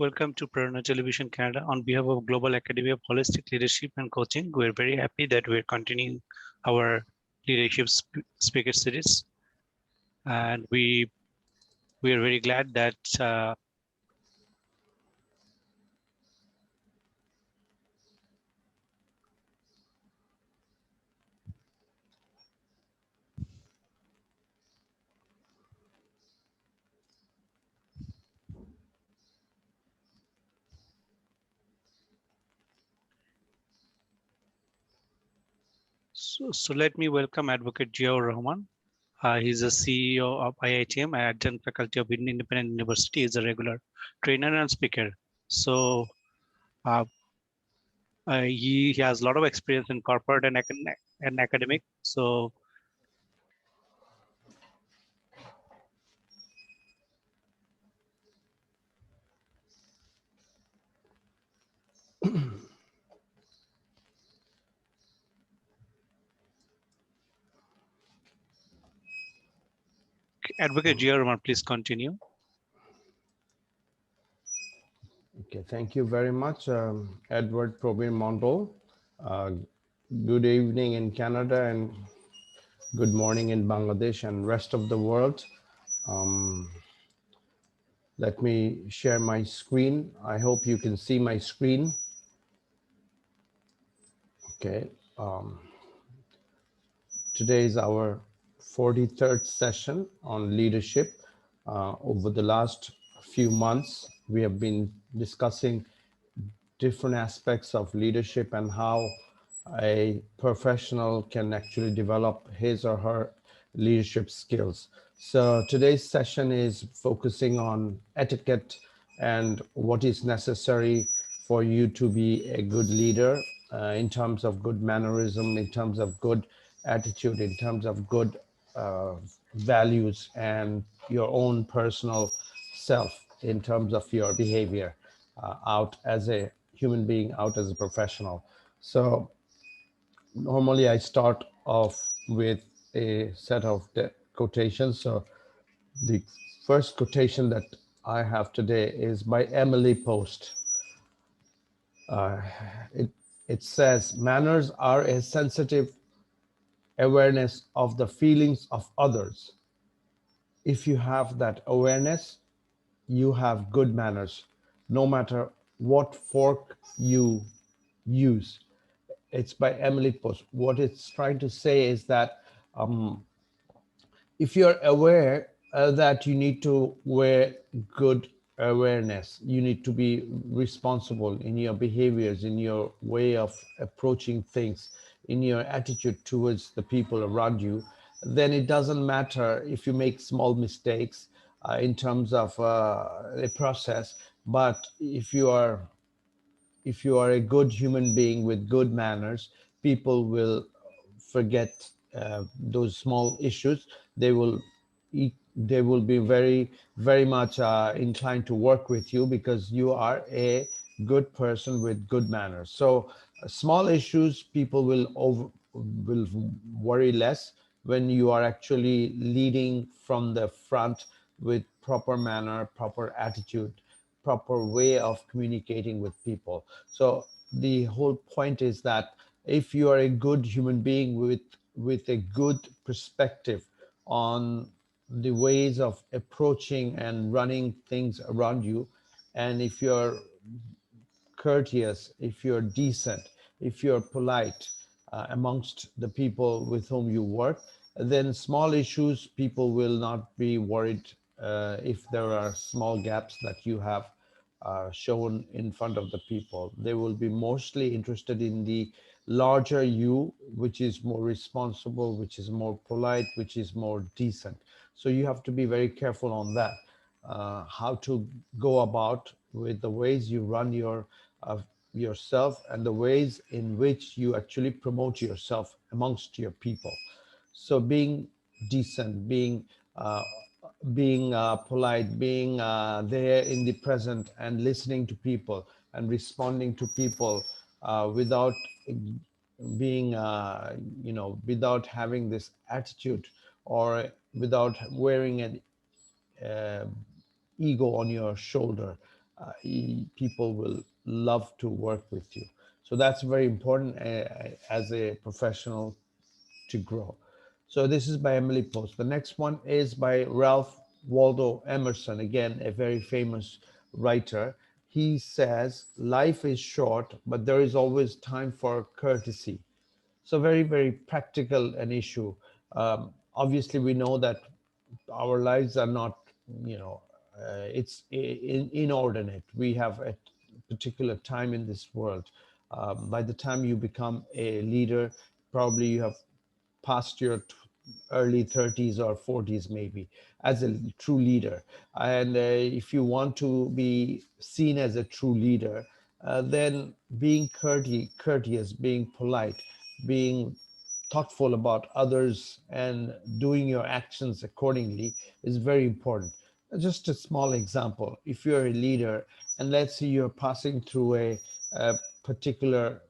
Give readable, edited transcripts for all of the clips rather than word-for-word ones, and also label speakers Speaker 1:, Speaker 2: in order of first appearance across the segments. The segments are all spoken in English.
Speaker 1: welcome to Prerona Television Canada. On behalf of Global Academy of Holistic Leadership and Coaching, we're very happy that we're continuing our leadership speaker series. And we are very glad that so let me welcome Advocate Jiaur Rahman. He's the CEO of IITM, Adjunct Faculty of Independent University. He's a regular trainer and speaker. So uh, he has a lot of experience in corporate and academic. So Advocate Jiaur Rahman, please continue.
Speaker 2: Okay, thank you very much, Edward Probin Mondal. Good evening in Canada and good morning in Bangladesh and rest of the world. Let me share my screen. I hope you can see my screen. Okay. Today is our 43rd session on leadership. Over the last few months, we have been discussing different aspects of leadership and how a professional can actually develop his or her leadership skills. So today's session is focusing on etiquette and what is necessary for you to be a good leader in terms of good mannerism, in terms of good attitude, in terms of good values and your own personal self in terms of your behavior out as a human being, out as a professional. So normally I start off with a set of the quotations. So the first quotation that I have today is by Emily Post. It says, manners are a sensitive awareness of the feelings of others. If you have that awareness, you have good manners, no matter what fork you use. It's by Emily Post. What it's trying to say is that if you're aware that you need to wear good awareness, you need to be responsible in your behaviors, in your way of approaching things, in your attitude towards the people around you, then it doesn't matter if you make small mistakes in terms of a process. But if you are a good human being with good manners, people will forget those small issues. They will be very much inclined to work with you because you are a good person with good manners. So small issues, people will worry less when you are actually leading from the front with proper manner, proper attitude, proper way of communicating with people. So the whole point is that if you are a good human being with a good perspective on the ways of approaching and running things around you, and if you're courteous, if you're decent, if you're polite amongst the people with whom you work, then small issues, people will not be worried if there are small gaps that you have shown in front of the people. They will be mostly interested in the larger you, which is more responsible, which is more polite, which is more decent. So you have to be very careful on that, how to go about with the ways you run yourself and the ways in which you actually promote yourself amongst your people. So being decent, being polite, being there in the present and listening to people and responding to people without being, without having this attitude or without wearing an ego on your shoulder. people will love to work with you. So that's very important as a professional to grow. So this is by Emily Post. The next one is by Ralph Waldo Emerson, again, a very famous writer. He says, life is short, but there is always time for courtesy. So very, very practical an issue. Obviously, we know that our lives are not, you know, it's inordinate. We have a particular time in this world. By the time you become a leader, probably you have past your early 30s or 40s maybe as a true leader. And if you want to be seen as a true leader, then being courteous, being polite, being thoughtful about others and doing your actions accordingly is very important. Just a small example: if you're a leader and let's say you're passing through a particular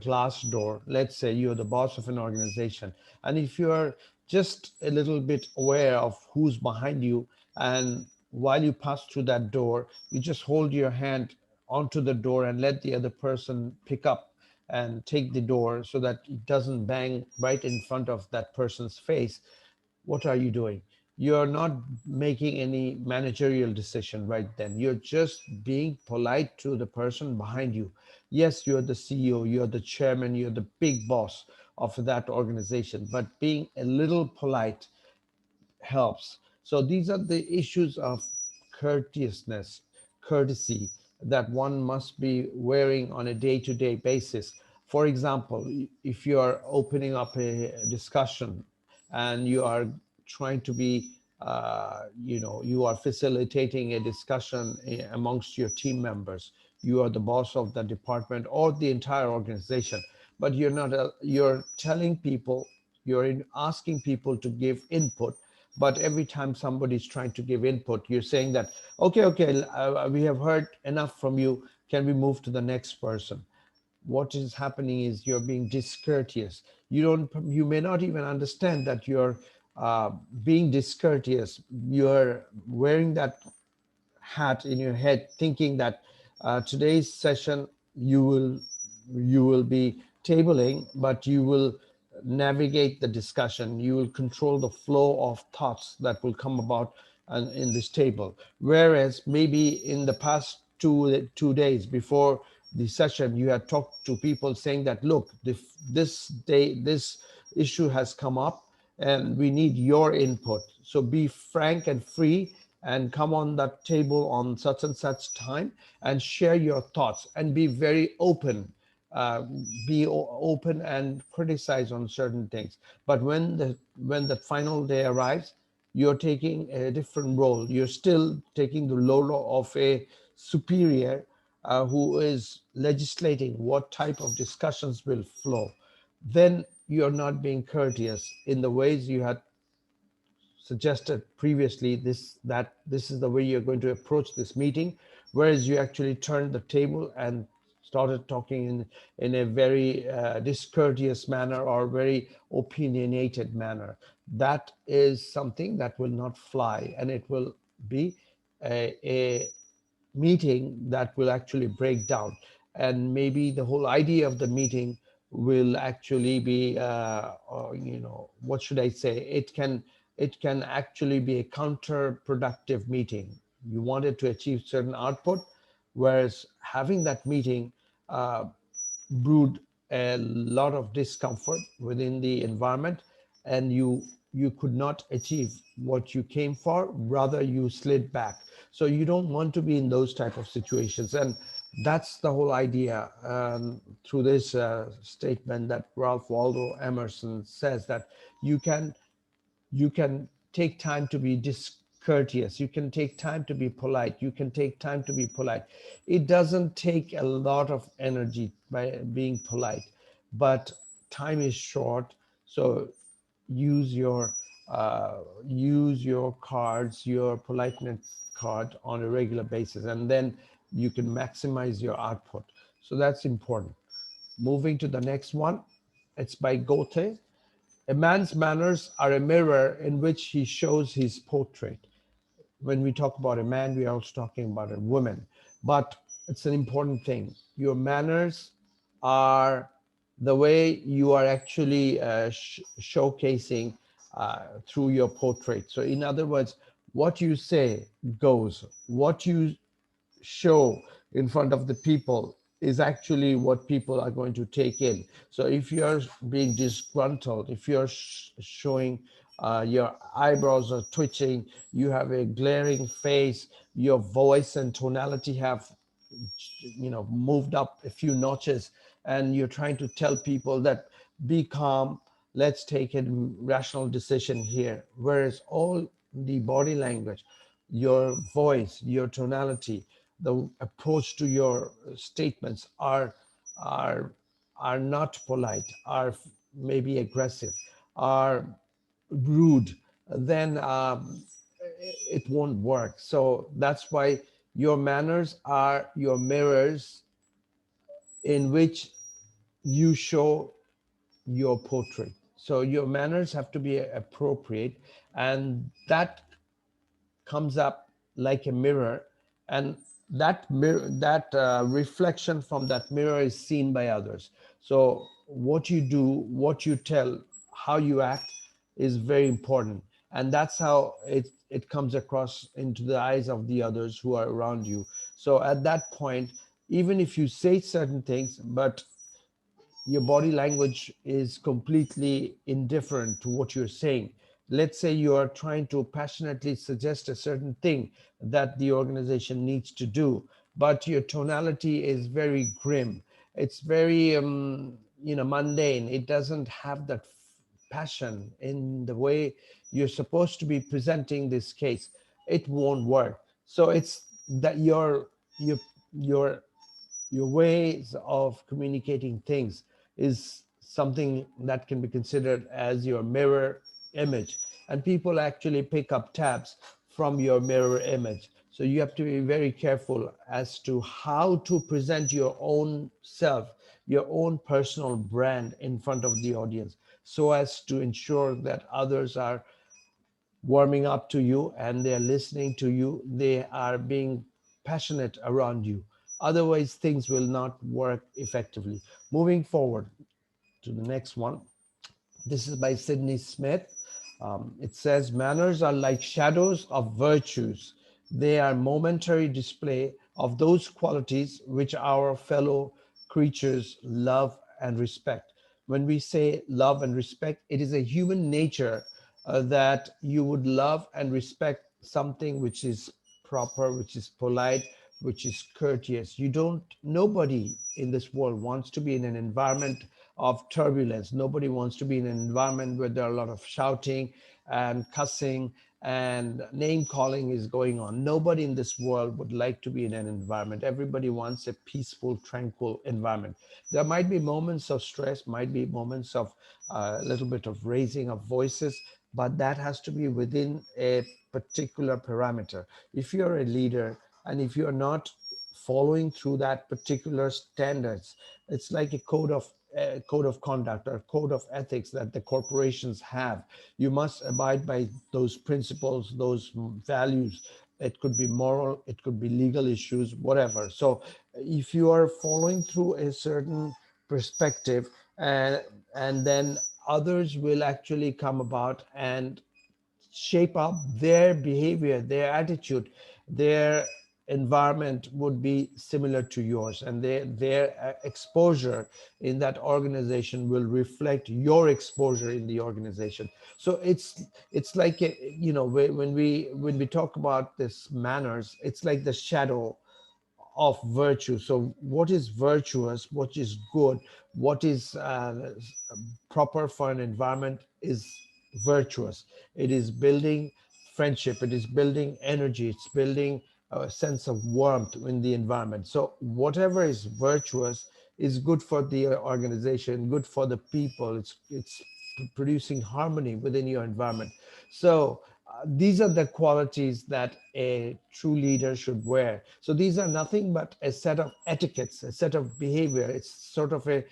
Speaker 2: glass door, let's say you're the boss of an organization, and if you're just a little bit aware of who's behind you, and while you pass through that door, you just hold your hand onto the door and let the other person pick up and take the door so that it doesn't bang right in front of that person's face. What are you doing? You're not making any managerial decision right then. You're just being polite to the person behind you. Yes, you're the CEO, you're the chairman, you're the big boss of that organization, but being a little polite helps. So these are the issues of courteousness, courtesy that one must be wearing on a day-to-day basis. For example, if you are opening up a discussion and you are trying to be, you are facilitating a discussion amongst your team members. You are the boss of the department or the entire organization, but you're not. You're telling people, asking people to give input, but every time somebody's trying to give input, you're saying that, okay, we have heard enough from you, can we move to the next person? What is happening is you're being discourteous. You may not even understand that you're being discourteous. You're wearing that hat in your head thinking that today's session you will you will be tabling, but you will navigate the discussion, you will control the flow of thoughts that will come about in this table. Whereas maybe in the past 2 days before the session you had talked to people saying that, look, this day this issue has come up and we need your input, so be frank and free and come on that table on such and such time and share your thoughts and be very open. uh, Open and criticize on certain things. But when the final day arrives, you're taking a different role. You're still taking the role of a superior who is legislating what type of discussions will flow. Then you're not being courteous in the ways you had suggested previously, this is the way you're going to approach this meeting, whereas you actually turned the table and started talking in a very discourteous manner or very opinionated manner. That is something that will not fly, and it will be a meeting that will actually break down, and maybe the whole idea of the meeting will actually be what should I say, it can actually be a counterproductive meeting. You wanted to achieve certain output, whereas having that meeting uh, brewed a lot of discomfort within the environment, and you could not achieve what you came for, rather you slid back. So you don't want to be in those type of situations, and that's the whole idea through this statement that Ralph Waldo Emerson says, that you can you can take time to be discourteous, you can take time to be polite, you can take time to be polite. It doesn't take a lot of energy by being polite, but time is short. So use your use your cards, your politeness card, on a regular basis, and then you can maximize your output. So that's important. Moving to the next one, it's by Goethe. A man's manners are a mirror in which he shows his portrait. When we talk about a man, we are also talking about a woman. but it's an important thing. Your manners are the way you are actually showcasing through your portrait. So, in other words, what you say goes. What you show in front of the people is actually what people are going to take in. So if you're being disgruntled, if you're showing your eyebrows are twitching, you have a glaring face, your voice and tonality have moved up a few notches, and you're trying to tell people that be calm, let's take a rational decision here, whereas all the body language, your voice, your tonality, the approach to your statements are are not polite, are maybe aggressive, are rude, then it won't work. So that's why your manners are your mirrors in which you show your portrait. So your manners have to be appropriate, and that comes up like a mirror, and that mirror, that reflection from that mirror is seen by others. So what you do, what you tell, how you act is very important, and that's how it comes across into the eyes of the others who are around you. So at that point, even if you say certain things, but your body language is completely indifferent to what you're saying. Let's say you are trying to passionately suggest a certain thing that the organization needs to do, but your tonality is very grim. It's very, mundane. It doesn't have that passion in the way you're supposed to be presenting this case. It won't work. So it's that your your your ways of communicating things is something that can be considered as your mirror image, and people actually pick up tabs from your mirror image. So you have to be very careful as to how to present your own self, your own personal brand in front of the audience, so as to ensure that others are warming up to you and they're listening to you, they are being passionate around you. Otherwise, things will not work effectively. Moving forward to the next one. This is by Sydney Smith. It says, manners are like shadows of virtues. They are momentary display of those qualities which our fellow creatures love and respect. When we say love and respect, it is a human nature that you would love and respect something which is proper, which is polite, which is courteous. Nobody in this world wants to be in an environment of turbulence. Nobody wants to be in an environment where there are a lot of shouting and cussing and name calling is going on. Nobody in this world would like to be in an environment. Everybody wants a peaceful, tranquil environment. There might be moments of stress, might be moments of a little bit of raising of voices, but that has to be within a particular parameter. If you're a leader and if you're not following through that particular standards, it's like a code of conduct or code of ethics that the corporations have. You must abide by those principles, those values. It could be moral, it could be legal issues, whatever. So if you are following through a certain perspective, and then others will actually come about and shape up their behavior, their attitude, their environment would be similar to yours, and their exposure in that organization will reflect your exposure in the organization. So it's like when we talk about this manners, it's like the shadow of virtue. So what is virtuous, what is good, what is proper for an environment is virtuous. It is building friendship, it is building energy, it's building a sense of warmth in the environment. So whatever is virtuous is good for the organization, good for the people. It's producing harmony within your environment. So these are the qualities that a true leader should wear. So these are nothing but a set of etiquettes, a set of behavior. It's sort of a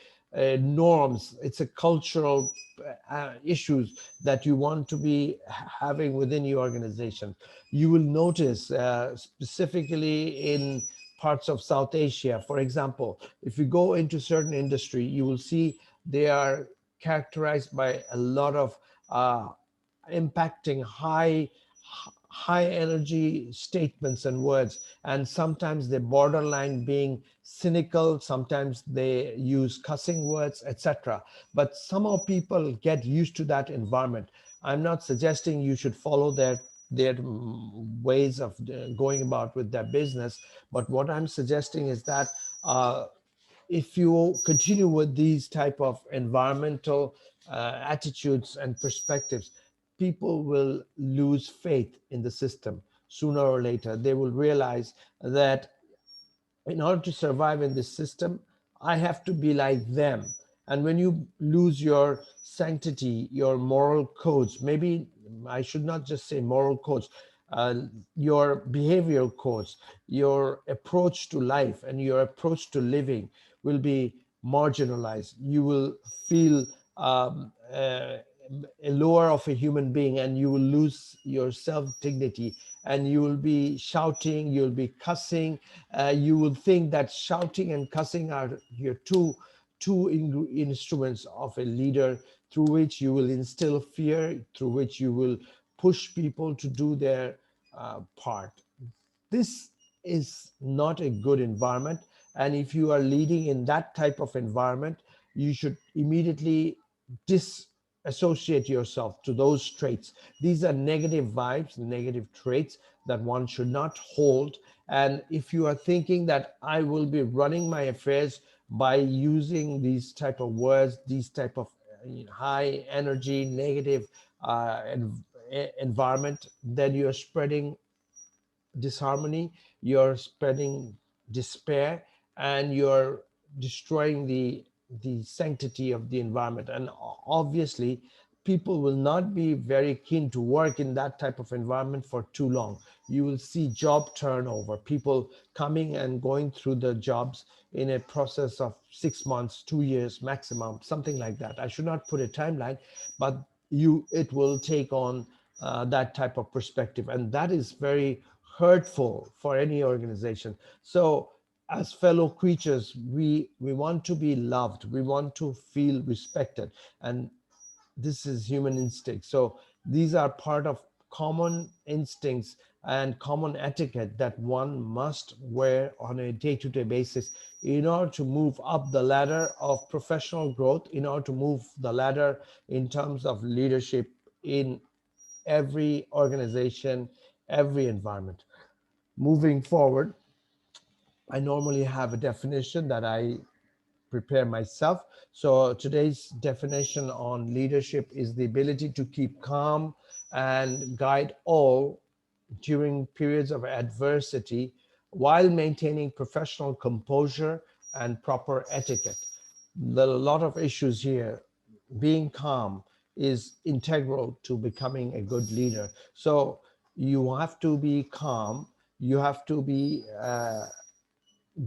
Speaker 2: norms. It's a cultural issues that you want to be having within your organization. You will notice specifically in parts of South Asia, for example, if you go into certain industry, you will see they are characterized by a lot of uh, impacting high energy statements and words, and sometimes they borderline being cynical, sometimes they use cussing words, etc. But somehow people get used to that environment. I'm not suggesting you should follow their ways of going about with their business, but what I'm suggesting is that if you continue with these type of environmental attitudes and perspectives, people will lose faith in the system. Sooner or later they will realize that in order to survive in this system, I have to be like them. And when you lose your sanctity, your moral codes, maybe I should not just say moral codes, uh, your behavioral codes, your approach to life and your approach to living will be marginalized. You will feel a lower of a human being, and you will lose your self dignity, and you will be shouting, you'll be cussing. You will think that shouting and cussing are your two instruments of a leader, through which you will instill fear, through which you will push people to do their part. This is not a good environment, and if you are leading in that type of environment, you should immediately disassociate yourself to those traits. These are negative vibes, negative traits that one should not hold. And if you are thinking that I will be running my affairs by using these type of words, these type of high energy negative environment, then you're spreading disharmony, you're spreading despair, and you're destroying the sanctity of the environment. And obviously, people will not be very keen to work in that type of environment for too long. You will see job turnover, people coming and going through the jobs in a process of 6 months, 2 years maximum, something like that. I should not put a timeline, but it will take on that type of perspective, and that is very hurtful for any organization. So as fellow creatures, we want to be loved, we want to feel respected, and this is human instinct. So these are part of common instincts and common etiquette that one must wear on a day-to-day basis in order to move up the ladder of professional growth, in order to move the ladder in terms of leadership in every organization, every environment. Moving forward, I normally have a definition that I prepare myself. So today's definition on leadership is the ability to keep calm and guide all during periods of adversity while maintaining professional composure and proper etiquette. There are a lot of issues here. Being calm is integral to becoming a good leader. So you have to be calm. You have to be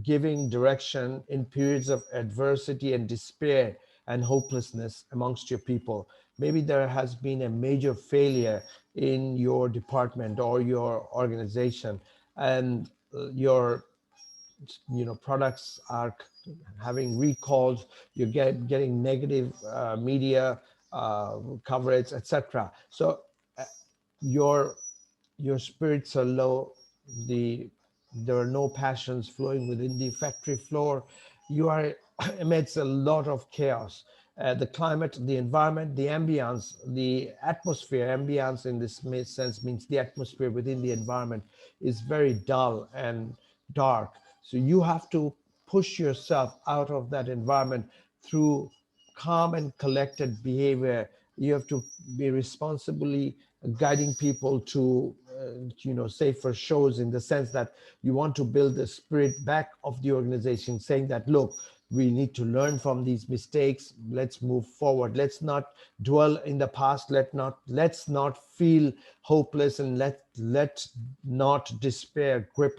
Speaker 2: giving direction in periods of adversity and despair and hopelessness amongst your people. Maybe there has been a major failure in your department or your organization, and your products are having recalls. You're getting negative media coverage, etc. So uh, your your spirits are low, there are no passions flowing within the factory floor. You are amidst a lot of chaos. The climate, the environment, the ambience, the atmosphere. Ambience in this sense means the atmosphere within the environment is very dull and dark. So you have to push yourself out of that environment through calm and collected behavior. You have to be responsibly guiding people to safer shows, in the sense that you want to build the spirit back of the organization, saying that, look, we need to learn from these mistakes, let's move forward, let's not dwell in the past, let's not feel hopeless, and let not despair grip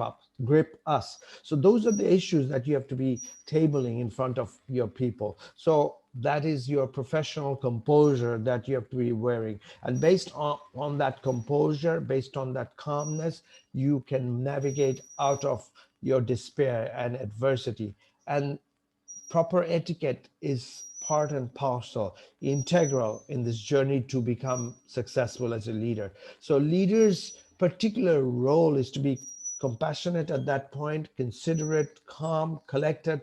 Speaker 2: us. So those are the issues that you have to be tabling in front of your people. So that is your professional composure that you have to be wearing, and based on that composure, based on that calmness, you can navigate out of your despair and adversity. And proper etiquette is part and parcel, integral in this journey to become successful as a leader. So leaders' particular role is to be compassionate at that point, considerate, calm, collected,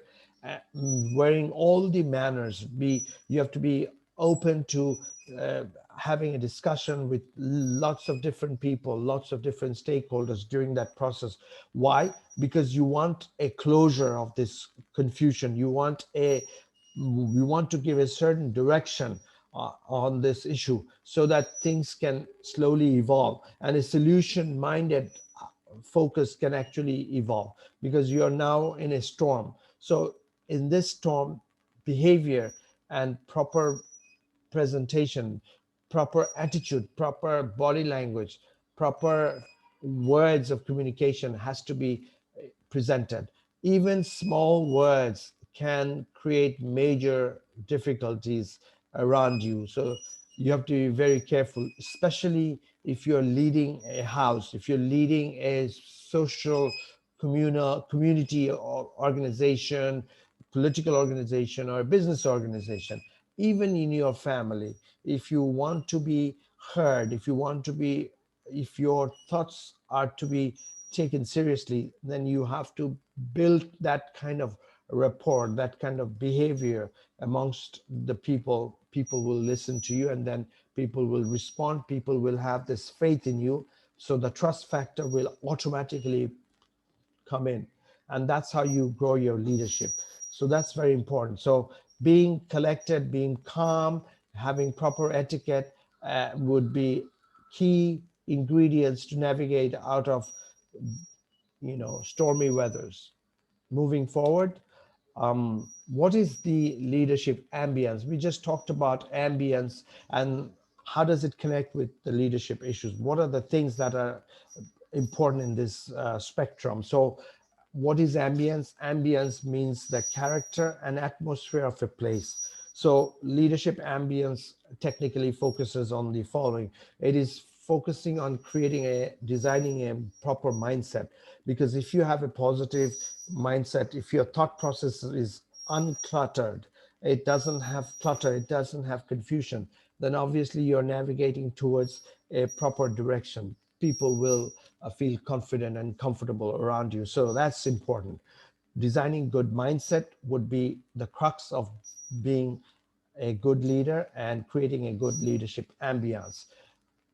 Speaker 2: wearing all the manners. Be You have to be open to uh, having a discussion with lots of different people, lots of different stakeholders during that process. Why? Because you want a closure of this confusion. You want to give a certain direction on this issue so that things can slowly evolve, and a solution minded focus can actually evolve, because you are now in a storm. So in this storm, behavior and proper presentation, proper attitude, proper body language, proper words of communication has to be presented. Even small words can create major difficulties around you. So you have to be very careful, especially if you're leading a house, if you're leading a social community or organization, political organization, or a business organization. Even in your family, if you want to be heard, if your thoughts are to be taken seriously, then you have to build that kind of rapport, that kind of behavior amongst the people. People will listen to you, and then people will respond. People will have this faith in you. So the trust factor will automatically come in, and that's how you grow your leadership. So that's very important. So being collected, being calm, having proper etiquette would be key ingredients to navigate out of stormy weathers. Moving forward, what is the leadership ambience? We just talked about ambience, and how does it connect with the leadership issues? What are the things that are important in this spectrum? So what is ambience? Ambience means the character and atmosphere of a place. So leadership ambience technically focuses on the following. It is focusing on designing a proper mindset. Because if you have a positive mindset, if your thought process is uncluttered, it doesn't have clutter, it doesn't have confusion, then obviously you're navigating towards a proper direction. People will feel confident and comfortable around you. So that's important. Designing good mindset would be the crux of being a good leader and creating a good leadership ambience.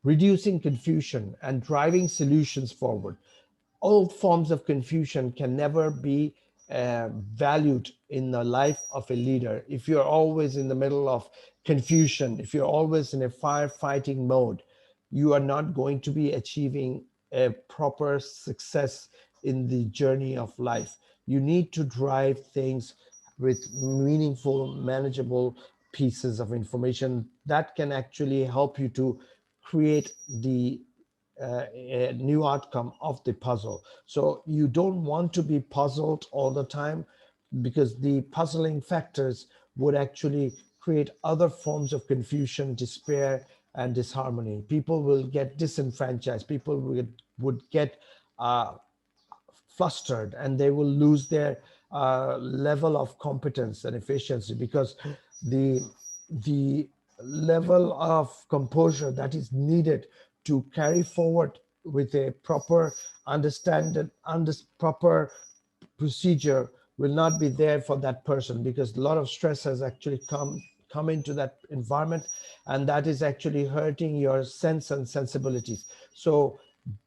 Speaker 2: Reducing confusion and driving solutions forward. All forms of confusion can never be valued in the life of a leader. If you're always in the middle of confusion, if you're always in a firefighting mode, you are not going to be achieving a proper success in the journey of life. You need to drive things with meaningful, manageable pieces of information that can actually help you to create a new outcome of the puzzle. So you don't want to be puzzled all the time, because the puzzling factors would actually create other forms of confusion, despair, and disharmony. People will get disenfranchised. People would get uh, flustered, and they will lose their level of competence and efficiency, because the the level of composure that is needed to carry forward with a proper proper procedure will not be there for that person, because a lot of stress has actually come into that environment, and that is actually hurting your sense and sensibilities. So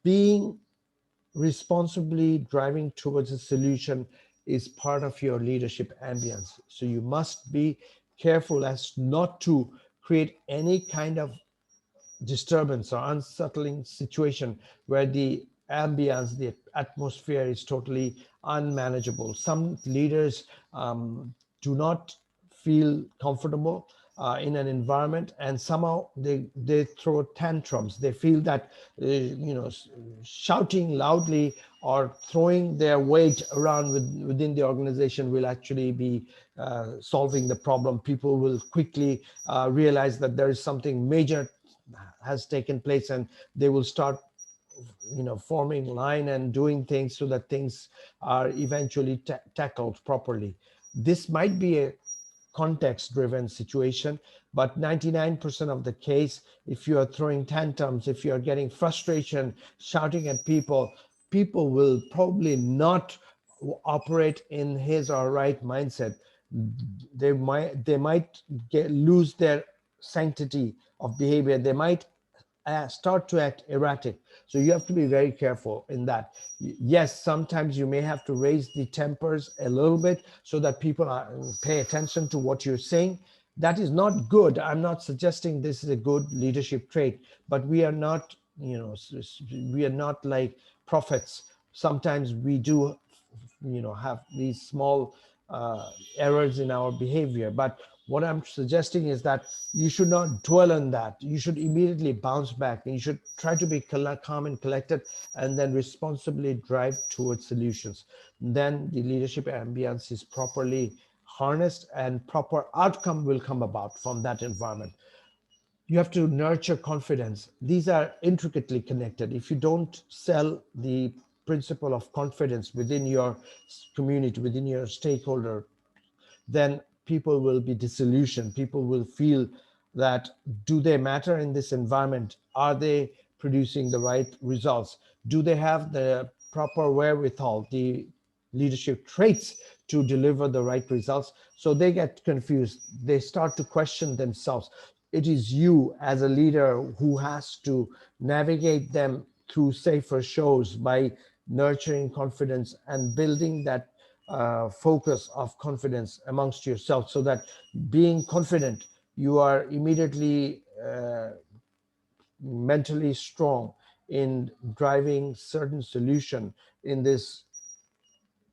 Speaker 2: being responsibly driving towards a solution is part of your leadership ambience. So you must be careful as not to create any kind of disturbance or unsettling situation where the ambience, the atmosphere is totally unmanageable. Some leaders do not feel comfortable in an environment, and somehow they throw tantrums. They feel that shouting loudly or throwing their weight around within the organization will actually be solving the problem. People will quickly realize that there is something major has taken place, and they will start forming line and doing things so that things are eventually tackled properly. This might be a context driven situation, but 99% of the case, if you are throwing tantrums, if you are getting frustration, shouting at people, people will probably not operate in his or right mindset. They might lose their sanctity of behavior. They might start to act erratic. So you have to be very careful in that. Yes, sometimes you may have to raise the tempers a little bit so that people pay attention to what you're saying. That is not good. I'm not suggesting this is a good leadership trait, but we are not, we are not like prophets. Sometimes we do, have these small uh, errors in our behavior. But what I'm suggesting is that you should not dwell on that. You should immediately bounce back, and you should try to be calm and collected, and then responsibly drive towards solutions. Then the leadership ambience is properly harnessed, and proper outcome will come about from that environment. You have to nurture confidence. These are intricately connected. If you don't sell the principle of confidence within your community, within your stakeholder, then people will be disillusioned. People will feel that, do they matter in this environment? Are they producing the right results? Do they have the proper wherewithal, the leadership traits to deliver the right results? So they get confused. They start to question themselves. It is you as a leader who has to navigate them through safer shows by nurturing confidence and building that focus of confidence amongst yourself, so that being confident, you are immediately mentally strong in driving certain solution in this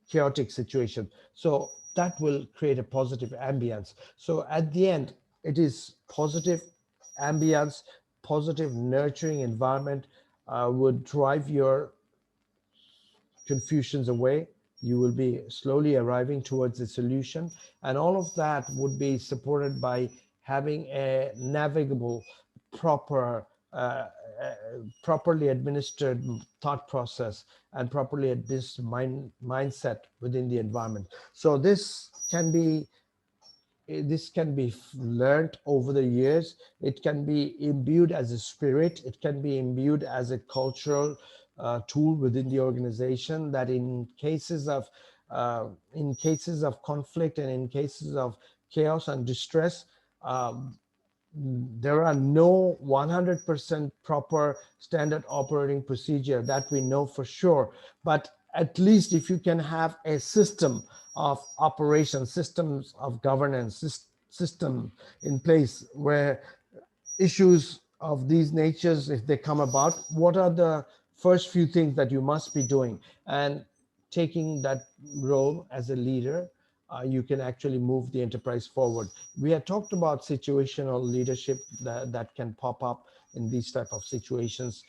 Speaker 2: chaotic situation. So that will create a positive ambience. So at the end, it is positive ambience, positive nurturing environment would drive your confusions away. You will be slowly arriving towards a solution. And all of that would be supported by having a navigable, proper, properly administered thought process and properly administered mindset within the environment. So this can be learned over the years. It can be imbued as a spirit. It can be imbued as a cultural tool within the organization, that in cases of conflict and in cases of chaos and distress, um, there are no 100% proper standard operating procedure that we know for sure. But at least if you can have a system of operation, systems of governance, system in place where issues of these natures, if they come about, what are the first few things that you must be doing? And taking that role as a leader, you can actually move the enterprise forward. We had talked about situational leadership that can pop up in these type of situations,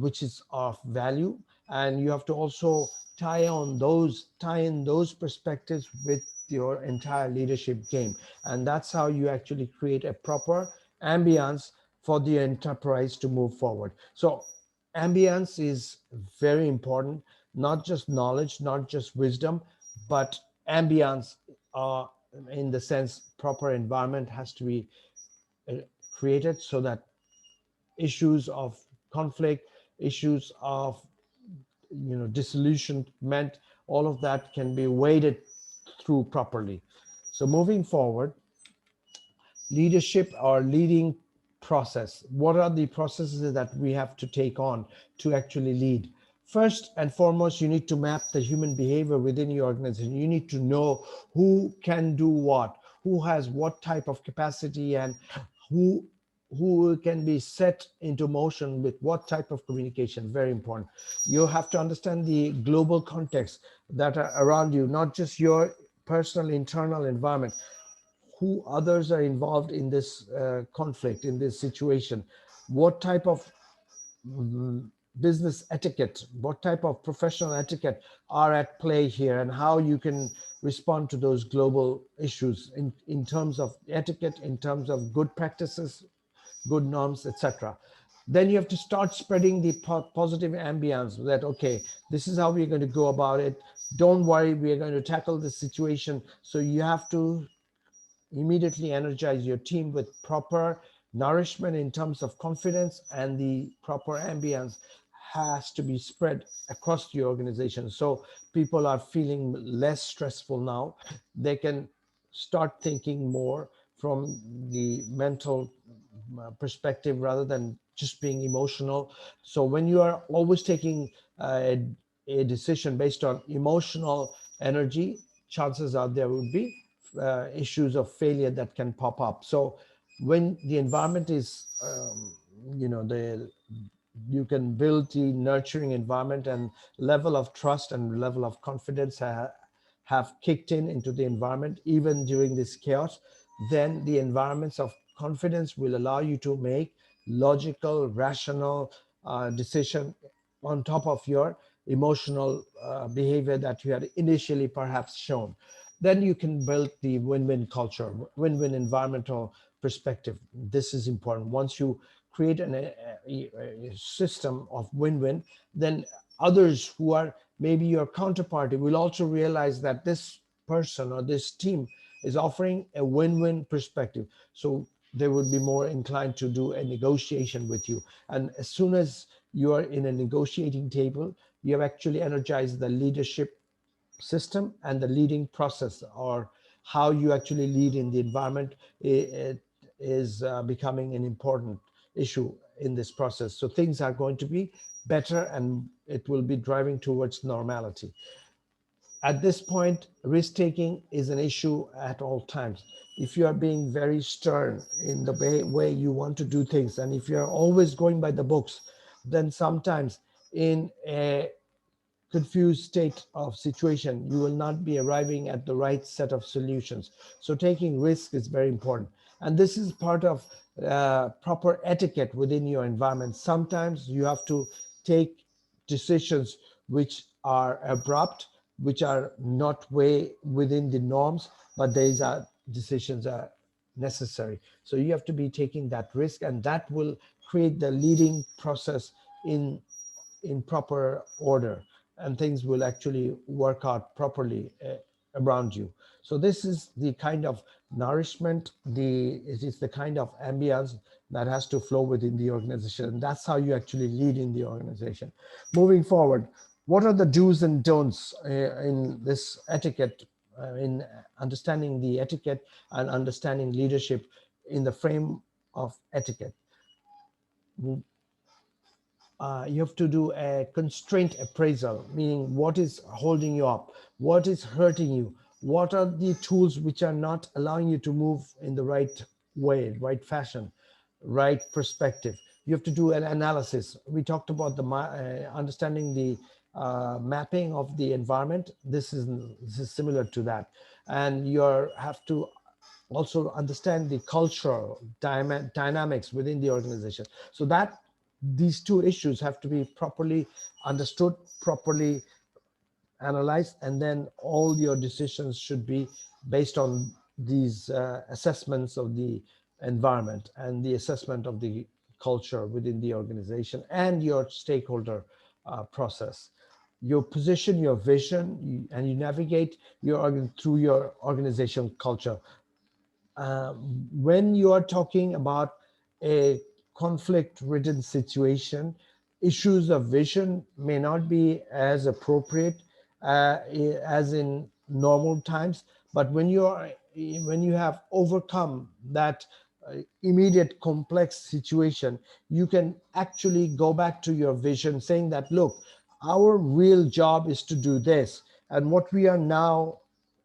Speaker 2: which is of value. And you have to also tie in those perspectives with your entire leadership game. And that's how you actually create a proper ambience for the enterprise to move forward. So ambience is very important, not just knowledge, not just wisdom, but ambience, uh, in the sense proper environment has to be uh, created so that issues of conflict, issues of disillusionment, all of that can be waded through properly. So moving forward, leadership or leading process. What are the processes that we have to take on to actually lead? First and foremost, you need to map the human behavior within your organization. You need to know who can do what, who has what type of capacity, and who who can be set into motion with what type of communication. Very important. You have to understand the global context that are around you, not just your personal internal environment, who others are involved in this conflict, in this situation, what type of business etiquette, what type of professional etiquette are at play here, and how you can respond to those global issues in terms of etiquette, in terms of good practices, good norms, etc. Then you have to start spreading the positive ambience that, okay, this is how we're going to go about it. Don't worry, we are going to tackle this situation. So you have to immediately energize your team with proper nourishment in terms of confidence, and the proper ambience has to be spread across the organization so people are feeling less stressful now. They can start thinking more from the mental perspective rather than just being emotional. So when you are always taking a decision based on emotional energy, chances are there will be issues of failure that can pop up. So when the environment is, the you can build the nurturing environment, and level of trust and level of confidence have kicked in into the environment even during this chaos, then the environments of confidence will allow you to make logical, rational decision on top of your emotional behavior that you had initially perhaps shown. Then you can build the win-win culture, win-win environmental perspective. This is important. Once you create a system of win-win, then others who are maybe your counterparty will also realize that this person or this team is offering a win-win perspective. So they would be more inclined to do a negotiation with you. And as soon as you are in a negotiating table, you have actually energized the leadership system and the leading process, or how you actually lead in the environment. It is becoming an important issue in this process. So things are going to be better, and it will be driving towards normality. At this point, risk taking is an issue at all times. If you are being very stern in the way you want to do things, and if you are always going by the books, then sometimes in a confused state of situation, you will not be arriving at the right set of solutions. So taking risk is very important. And this is part of proper etiquette within your environment. Sometimes you have to take decisions which are abrupt, which are not way within the norms, but these are decisions are necessary. So you have to be taking that risk, and that will create the leading process in proper order, and things will actually work out properly around you. So this is the kind of nourishment, it is the kind of ambience that has to flow within the organization, and that's how you actually lead in the organization. Moving forward, what are the do's and don'ts in this etiquette, in understanding the etiquette and understanding leadership in the frame of etiquette? You have to do a constraint appraisal, meaning what is holding you up, what is hurting you, what are the tools which are not allowing you to move in the right way, right fashion, right perspective. You have to do an analysis. We talked about the understanding the mapping of the environment. This is similar to that, and you have to also understand the cultural dynamics within the organization, so that these two issues have to be properly understood, properly analyzed, and then all your decisions should be based on these assessments of the environment and the assessment of the culture within the organization and your stakeholder process. You position your vision, and you navigate your through your organization culture. When you are talking about a conflict ridden situation, issues of vision may not be as appropriate as in normal times. But when you have overcome that immediate complex situation, you can actually go back to your vision, saying that, look, our real job is to do this, and what we are now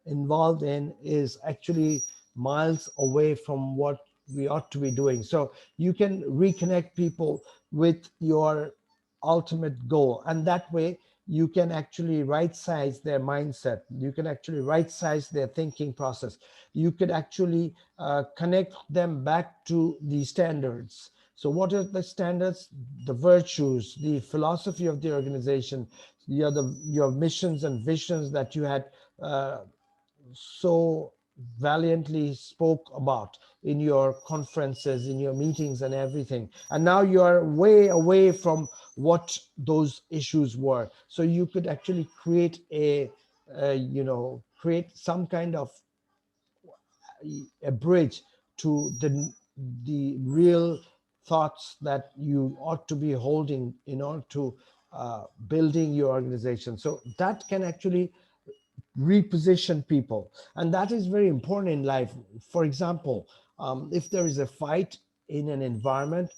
Speaker 2: involved in is actually miles away from what we ought to be doing. So you can reconnect people with your ultimate goal, and that way you can actually right size their mindset, you can actually right size their thinking process, you could actually connect them back to the standards. So what are the standards? The virtues, the philosophy of the organization, your missions and visions that you had so valiantly spoke about in your conferences, in your meetings and everything, and now you are way away from what those issues were. So you could actually create create some kind of a bridge to the real thoughts that you ought to be holding in order to building your organization. So that can actually reposition people, and that is very important in life. For example, if there is a fight in an environment,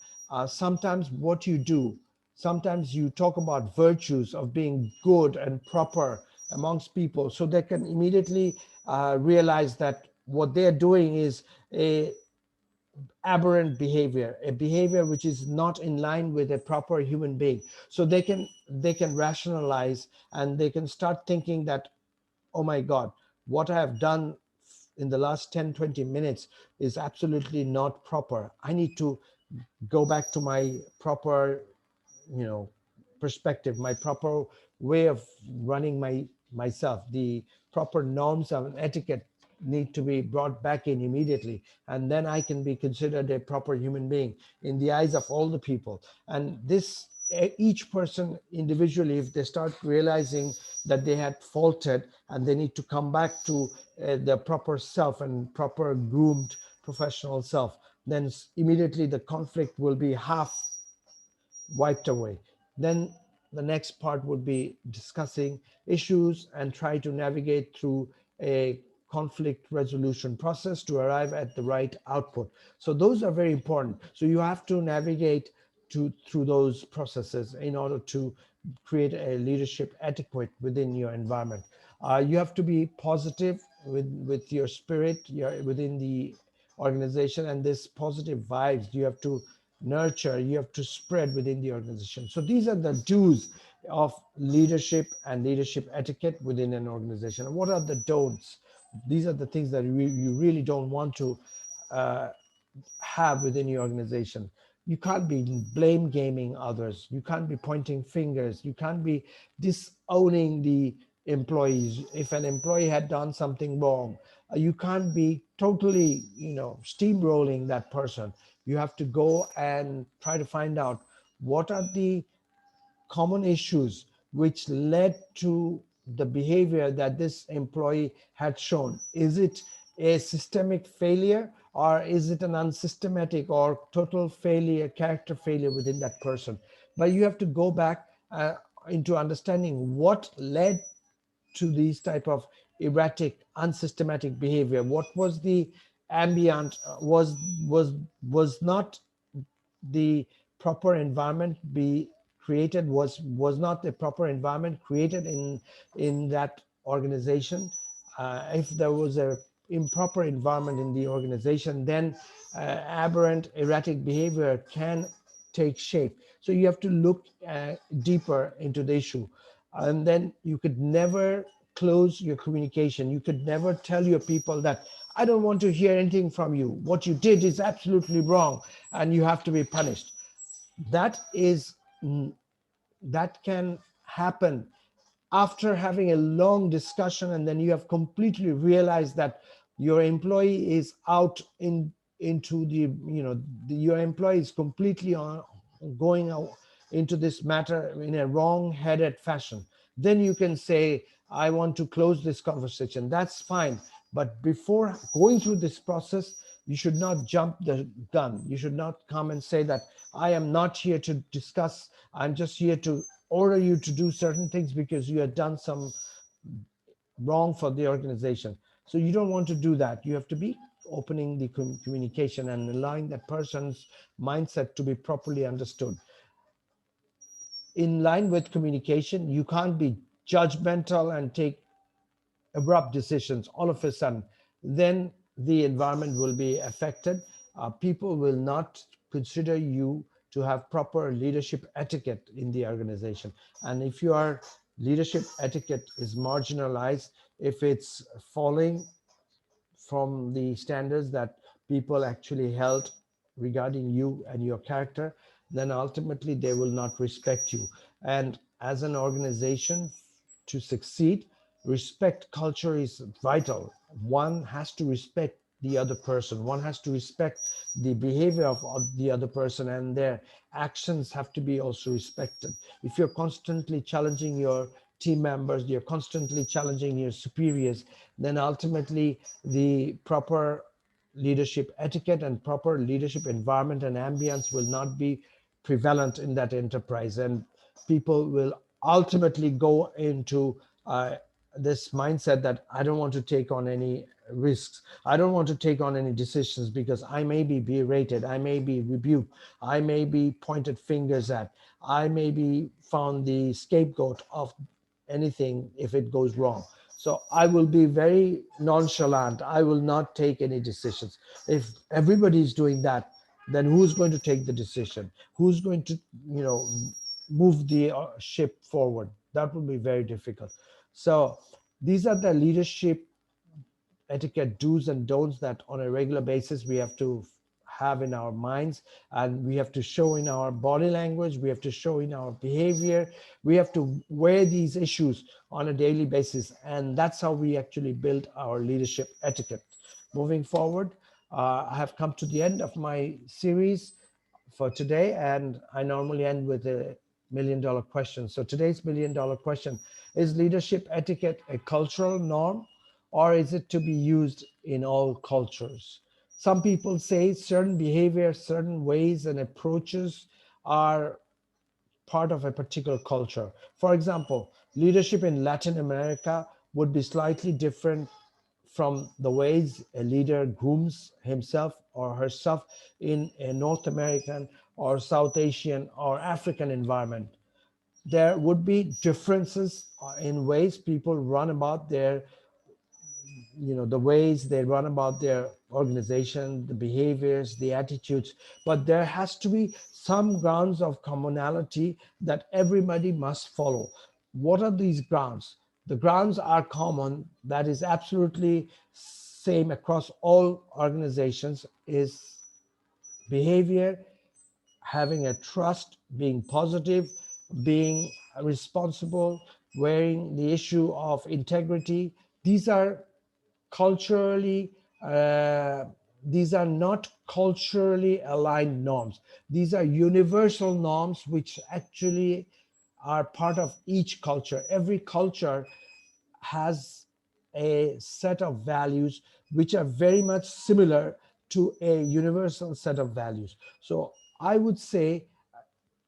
Speaker 2: sometimes what you do, sometimes you talk about virtues of being good and proper amongst people, so they can immediately realize that what they're doing is a aberrant behavior, a behavior which is not in line with a proper human being. So they can rationalize, and they can start thinking that, oh my God, what I have done in the last 10, 20 minutes is absolutely not proper. I need to go back to my proper, you know, perspective, my proper way of running myself. The proper norms of etiquette need to be brought back in immediately, and then I can be considered a proper human being in the eyes of all the people. And this, each person individually, if they start realizing that they had faulted and they need to come back to their proper self and proper groomed professional self, then immediately the conflict will be half wiped away. Then the next part would be discussing issues and try to navigate through a conflict resolution process to arrive at the right output. So those are very important. So you have to navigate through those processes in order to create a leadership etiquette within your environment. You have to be positive with your spirit, within the organization, and this positive vibes you have to nurture, you have to spread within the organization. So these are the do's of leadership and leadership etiquette within an organization. And what are the don'ts? These are the things that you really don't want to uh, have within your organization. You can't be blame gaming others. You can't be pointing fingers. You can't be disowning the employees. If an employee had done something wrong, you can't be totally, steamrolling that person. You have to go and try to find out what are the common issues which led to the behavior that this employee had shown. Is it a systemic failure, or is it an unsystematic or total failure, character failure within that person? But you have to go back into understanding what led to these type of erratic, unsystematic behavior. What was the ambient? Was not the proper environment be created, was not the proper environment created in that organization? If there was a improper environment in the organization, then aberrant, erratic behavior can take shape. So you have to look deeper into the issue, and then you could never close your communication. You could never tell your people that I don't want to hear anything from you. What you did is absolutely wrong and you have to be punished. That is that can happen after having a long discussion, and then you have completely realized that your employee is out into your employee is completely on going out into this matter in a wrong-headed fashion. Then you can say, I want to close this conversation. That's fine. But before going through this process, you should not jump the gun. You should not come and say that I am not here to discuss. I'm just here to order you to do certain things because you have done some wrong for the organization. So you don't want to do that. You have to be opening the communication and allowing that person's mindset to be properly understood. In line with communication, you can't be judgmental and take abrupt decisions all of a sudden. Then the environment will be affected. People will not consider you to have proper leadership etiquette in the organization. And if your leadership etiquette is marginalized, if it's falling from the standards that people actually held regarding you and your character, then ultimately they will not respect you. And as an organization, to succeed, respect culture is vital. one has to respect the other person. One has to respect the behavior of the other person, and their actions have to be also respected. If you're constantly challenging your team members, you're constantly challenging your superiors, then ultimately the proper leadership etiquette and proper leadership environment and ambience will not be prevalent in that enterprise, and people will ultimately go into this mindset that I don't want to take on any risks. I don't want to take on any decisions because I may be berated, I may be rebuked, I may be pointed fingers at, I may be found the scapegoat of anything if it goes wrong. So I will be very nonchalant. I will not take any decisions. If everybody is doing that, then who's going to take the decision? Who's going to, you know, move the ship forward? That will be very difficult. So these are the leadership etiquette do's and don'ts that on a regular basis we have to have in our minds, and we have to show in our body language, we have to show in our behavior, we have to wear these issues on a daily basis, and that's how we actually build our leadership etiquette. Moving forward, I have come to the end of my series for today, and I normally end with a $1 million question. So today's $1 million question: is leadership etiquette a cultural norm, or is it to be used in all cultures? Some people say certain behavior, certain ways and approaches are part of a particular culture. For example, leadership in Latin America would be slightly different from the ways a leader grooms himself or herself in a North American or South Asian or African environment. There would be differences in ways people run about their, you know, the ways they run about their organization, the behaviors, the attitudes, but there has to be some grounds of commonality that everybody must follow. What are these grounds? The grounds are common, that is absolutely same across all organizations, is behavior, having a trust, being positive, being responsible, wearing the issue of integrity. These are culturally uh, these are not culturally aligned norms. These are universal norms which actually are part of each culture. Every culture has a set of values which are very much similar to a universal set of values. So I would say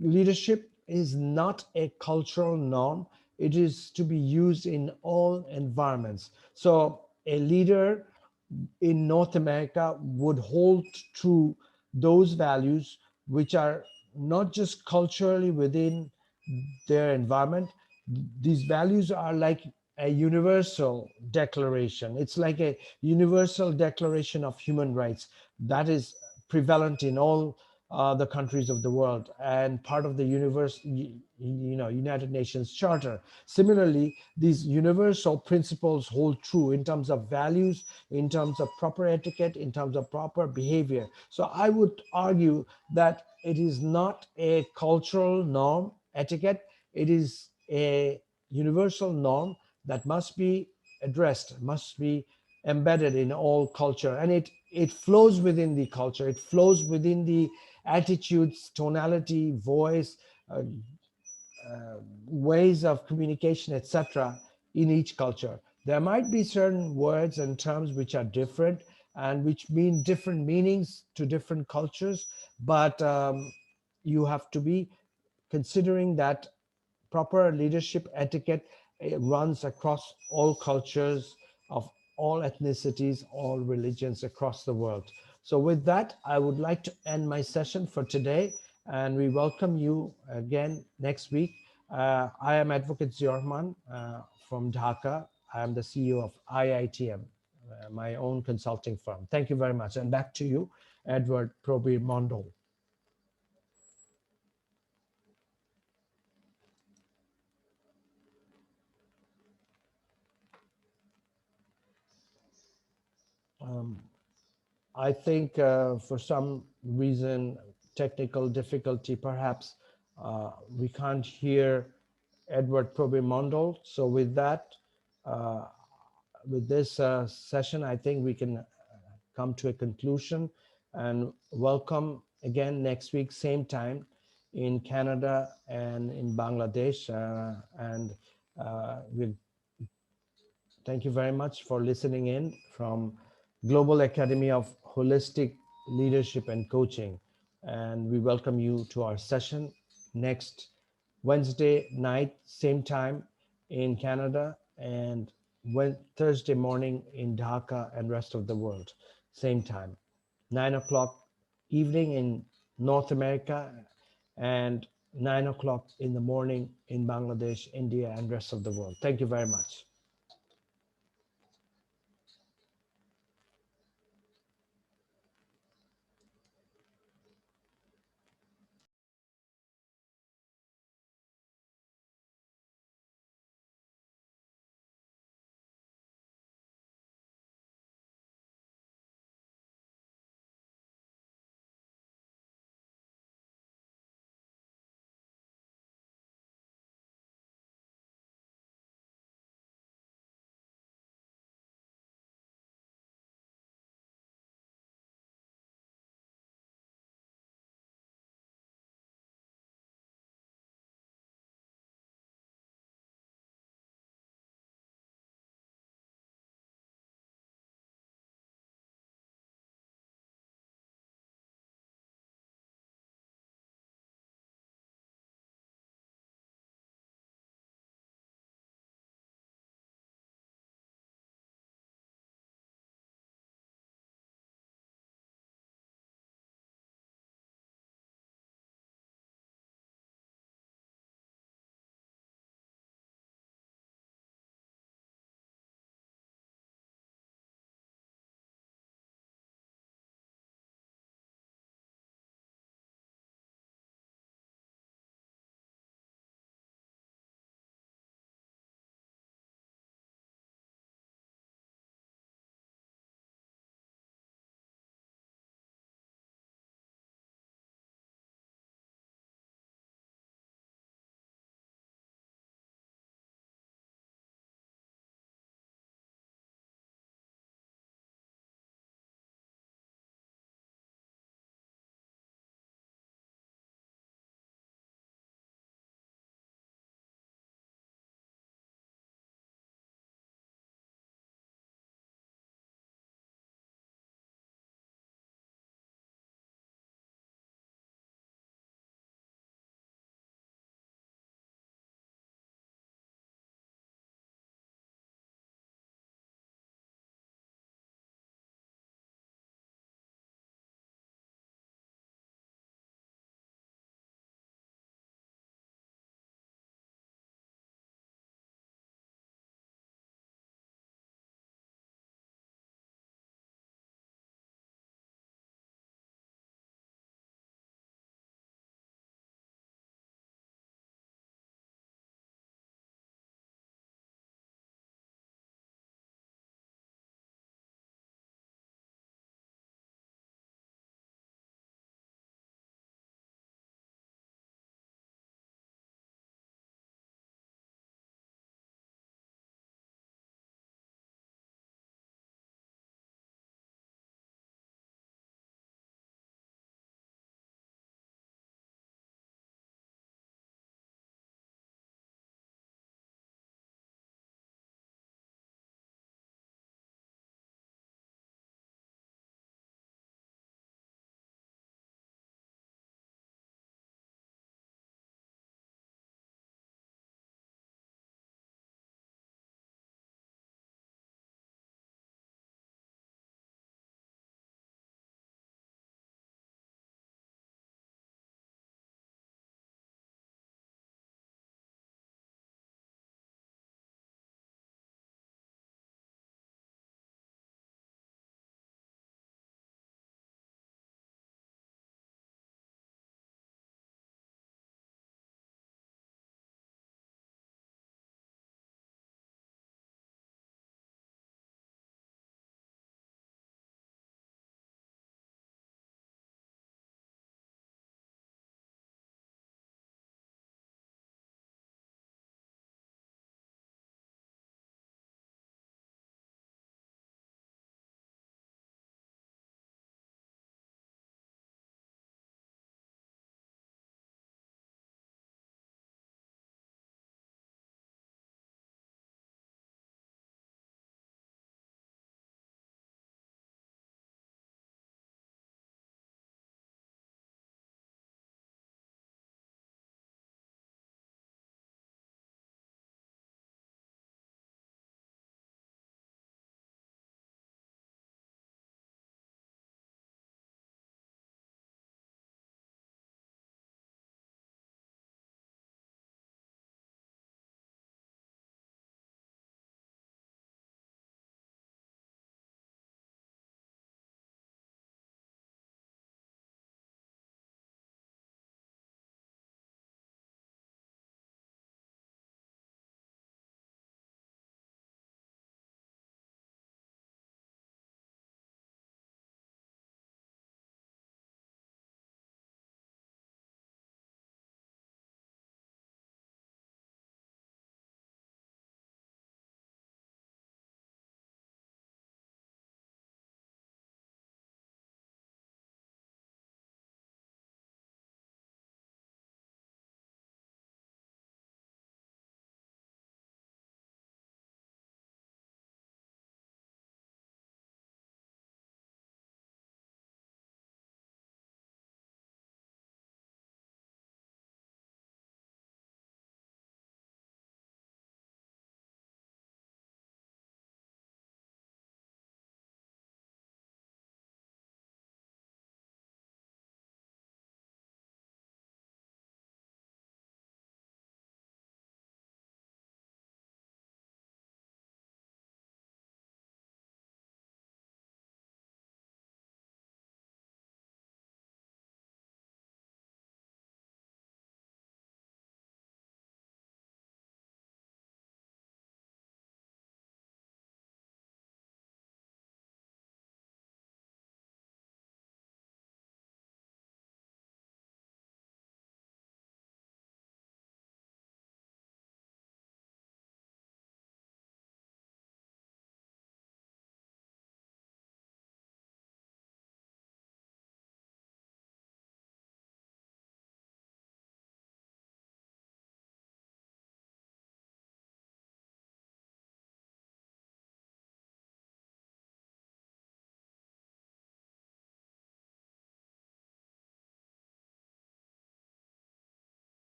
Speaker 2: leadership is not a cultural norm. It is to be used in all environments. So a leader in North America would hold true those values which are not just culturally within their environment. These values are like a universal declaration. It's like a universal declaration of human rights that is prevalent in all the countries of the world and part of the United Nations Charter. Similarly, these universal principles hold true in terms of values, in terms of proper etiquette, in terms of proper behavior. So I would argue that it is not a cultural norm, etiquette. It is a universal norm that must be addressed, must be embedded in all culture, and it flows within the culture, it flows within the attitudes, tonality, voice, uh, ways of communication, etc., in each culture. There might be certain words and terms which are different and which mean different meanings to different cultures, but you have to be considering that proper leadership etiquette runs across all cultures of all ethnicities, all religions across the world. So, with that, I would like to end my session for today, and we welcome you again next week. I am Advocate Ziorman from Dhaka. I am the CEO of IITM, my own consulting firm. Thank you very much. And back to you, Edward Proby Mondol. Um, I think for some reason, technical difficulty, perhaps we can't hear Edward Probimondol. So with that, uh, with this session, I think we can come to a conclusion, and welcome again next week, same time in Canada and in Bangladesh. And we'll thank you very much for listening in from Global Academy of Holistic Leadership and Coaching. And we welcome you to our session next Wednesday night, same time in Canada, and Thursday morning in Dhaka and rest of the world, same time. 9 o'clock evening in North America, and 9 o'clock in the morning in Bangladesh, India, and rest of the world. Thank you very much.